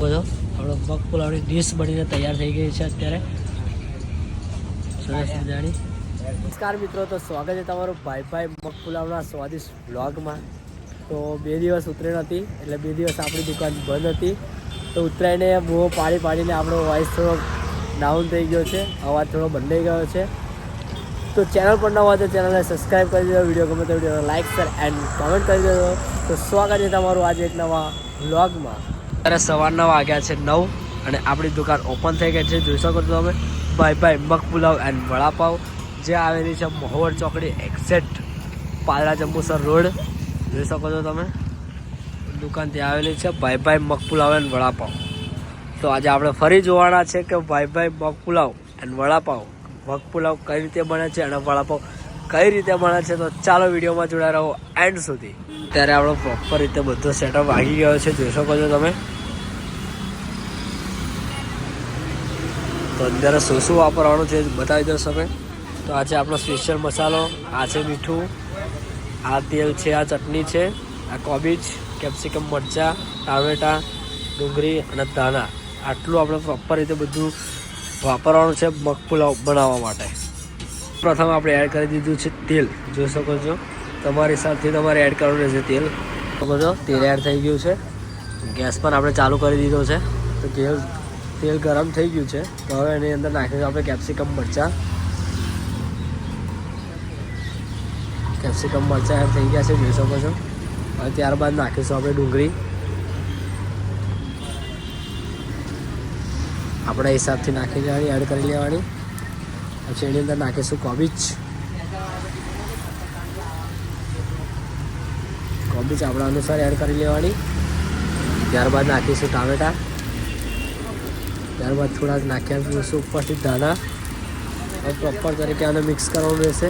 બધો આપણો મગ પુલાવની ડીશ બનીને તૈયાર થઈ ગઈ છે અત્યારે સરસ મજાની। નમસ્કાર મિત્રો, તો સ્વાગત છે તમારું ભાઈ મગ પુલાવના સ્વાદિષ્ટ વ્લોગમાં। તો 2 દિવસ ઉત્તરાયણ હતી એટલે 2 દિવસ આપણી દુકાન બંધ હતી। તો ઉત્તરાયણે બહુ પાડીને આપણો વોઇસ થોડો ડાઉન થઈ ગયો છે, અવાજ થોડો બદલાઈ ગયો છે। તો ચેનલ પર ન હોય તો ચેનલને સબસ્ક્રાઈબ કરી દેજો, વિડીયો ગમે તો વિડીયોને લાઇક શેર એન્ડ કોમેન્ટ કરી દેજો। તો સ્વાગત છે તમારું આજે એક નવા વ્લોગમાં। અત્યારે સવારના વાગ્યા છે 9 અને આપણી દુકાન ઓપન થઈ ગઈ છે। જોઈ શકો છો તમે ભાઈ મગ પુલાવ એન્ડ વડાપાવ, જે આવેલી છે મહુવર ચોકડી એક્ઝેક્ટ પાદરા જંબુસર રોડ। જોઈ શકો છો તમે દુકાન ત્યાં આવેલી છે ભાઈ મગ પુલાવ એન્ડ વડાપાવ। તો આજે આપણે ફરી જોવાના છે કે ભાઈ મગ પુલાવ એન્ડ વડાપાવ, મગ પુલાવ કઈ રીતે બને છે અને વડાપાવ કઈ રીતે બને છે। તો ચાલો વિડીયોમાં જોડાઈ રહો એન્ડ સુધી। ત્યારે આપણો પ્રોપર રીતે બધો સેટઅપ આવી ગયો છે, જોઈ શકો છો તમે। તો અંદર શું વાપરવાનું છે બતાવી દો તમે। તો આ છે આપણો સ્પેશિયલ મસાલો, આ છે મીઠું, આ તેલ છે, આ ચટણી છે, આ કોબીજ, કેપ્સિકમ, મરચાં, ટામેટાં, ડુંગળી અને ધાણા, આટલું આપણે પ્રોપર રીતે બધું વાપરવાનું છે મગ પુલાવ બનાવવા માટે। પ્રથમ આપણે એડ કરી દીધું છે તેલ, જોઈ શકો છો તમારી હિસાબથી તમારે એડ કરવાનું રહેશે તેલ। બધો તેલ એડ થઈ ગયું છે, ગેસ પણ આપણે ચાલુ કરી દીધો છે। તો તેલ ગરમ થઈ ગયું છે, તો હવે એની અંદર નાખીશું આપણે કેપ્સિકમ મરચાં એડ થઈ ગયા છે, જોઈ શકો છો। હવે ત્યારબાદ નાખીશું આપણે ડુંગળી, આપણા હિસાબથી નાખી લેવાની, એડ કરી લેવાની। પછી એની અંદર નાખીશું કોબીજ આપણા અનુસાર એડ કરી લેવાની। ત્યારબાદ નાખીશું ટામેટાં, ત્યારબાદ થોડા નાખ્યા દઈશું ઉપરથી ધાણા। હવે પ્રોપર તરીકે આને મિક્સ કરવાનું રહેશે,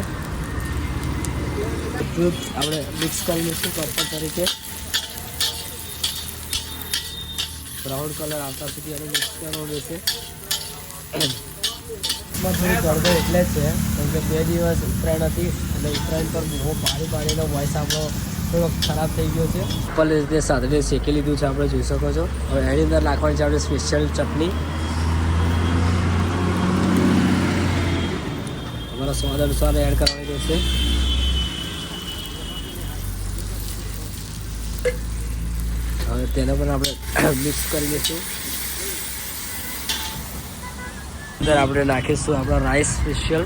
બધું આપણે મિક્સ કરી લઈશું પ્રોપર તરીકે। બ્રાઉન કલર આવતા સુધી એને મિક્સ કરવાનું રહેશે। થોડી ગડબડ એટલે જ છે કેમ કે 2 દિવસ ઉત્તરાયણ હતી એટલે ઉત્તરાયણ પર બહુ પાડીનો વોઇસ આપણો થોડો ખરાબ થઈ ગયો છે। ઉપર રીતે સાથે શેકી લીધું છે આપણે, જોઈ શકો છો। હવે એની અંદર નાખવાની છે આપણે સ્પેશિયલ ચટણી, અમારા સ્વાદ અનુસાર એડ કરવાની રહેશે। હવે તેને પણ આપણે મિક્સ કરી લઈશું। અંદર આપણે નાખીશું આપણા રાઈસ સ્પેશિયલ,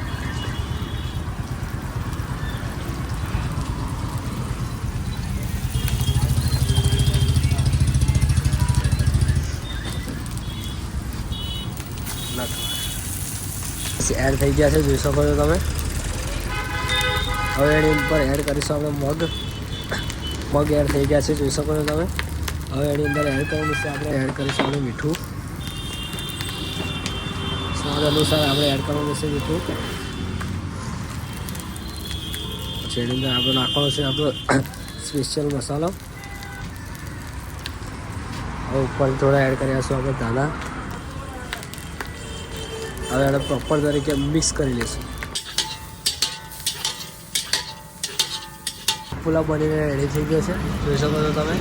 એડ થઈ ગયા છે, જોઈ શકો છો તમે। હવે એની ઉપર એડ કરીશું આપણે મગ એડ થઈ ગયા છે, જોઈ શકો છો તમે। હવે એની અંદર એડ કરવાનું છે આપણે એડ કરીશું આપણે મીઠું, સ્વાદ અનુસાર આપણે એડ કરવાનું છે મીઠું। પછી એની અંદર આપણે નાખવાનો છે આપણો સ્પેશિયલ મસાલો। હવે ઉપર થોડા એડ કરીશું આપણે ધાણા। હવે એને પ્રોપર તરીકે મિક્સ કરી લઈશું। પુલાવ બનીને રેડી થઈ ગયો છે, જોઈ શકો છો તમે।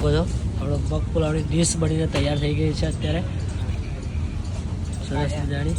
બધો આપણો મગ પુલાવની ડીશ બનીને તૈયાર થઈ ગઈ છે અત્યારે સરસ મજાની।